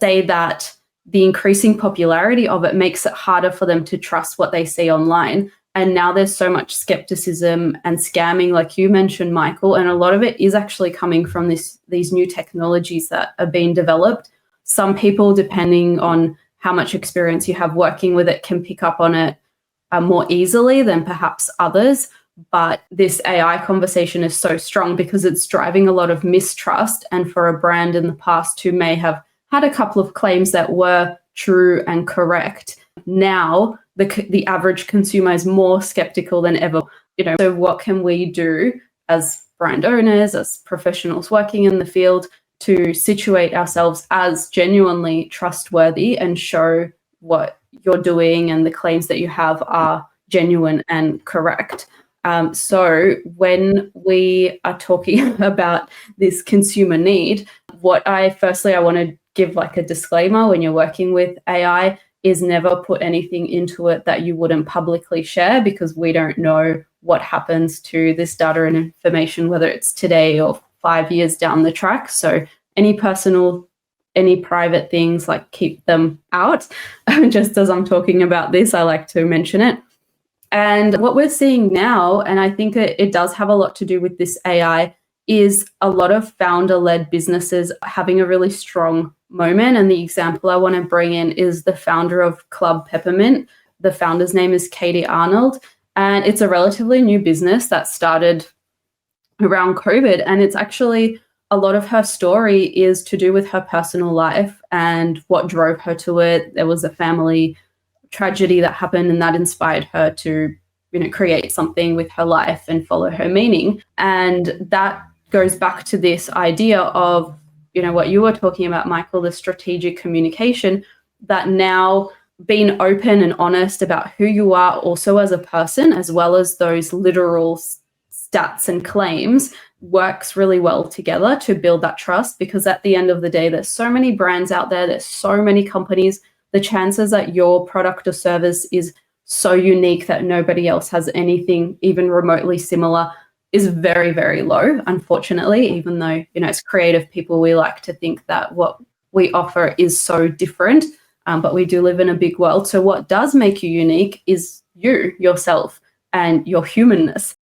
say that the increasing popularity of it makes it harder for them to trust what they see online. And now there's so much skepticism and scamming, like you mentioned, Michael, and a lot of it is actually coming from these new technologies that are being developed. Some people, depending on how much experience you have working with it, can pick up on it more easily than perhaps others. But this AI conversation is so strong because it's driving a lot of mistrust. And for a brand in the past who may have had a couple of claims that were true and correct, now the average consumer is more skeptical than ever. So what can we do as brand owners, as professionals working in the field, to situate ourselves as genuinely trustworthy and show what you're doing and the claims that you have are genuine and correct? So when we are talking about this consumer need, I want to give like a disclaimer when you're working with AI is never put anything into it that you wouldn't publicly share, because we don't know what happens to this data and information, whether it's today or 5 years down the track. So any personal, any private things, like, keep them out. Just as I'm talking about this, I like to mention it. And what we're seeing now, and I think it does have a lot to do with this AI, is a lot of founder-led businesses having a really strong moment. And the example I want to bring in is the founder of Club Peppermint. The founder's name is Katie Arnold, and it's a relatively new business that started around COVID. And it's actually, a lot of her story is to do with her personal life and what drove her to it. There was a family tragedy that happened, and that inspired her to, create something with her life and follow her meaning. And that goes back to this idea of, what you were talking about, Michael, the strategic communication, that now being open and honest about who you are also as a person, as well as those literal stats and claims, works really well together to build that trust. Because at the end of the day, there's so many brands out there, there's so many companies. The chances that your product or service is so unique that nobody else has anything even remotely similar is very, very low, unfortunately, even though, as creative people, we like to think that what we offer is so different, but we do live in a big world. So what does make you unique is you, yourself, and your humanness.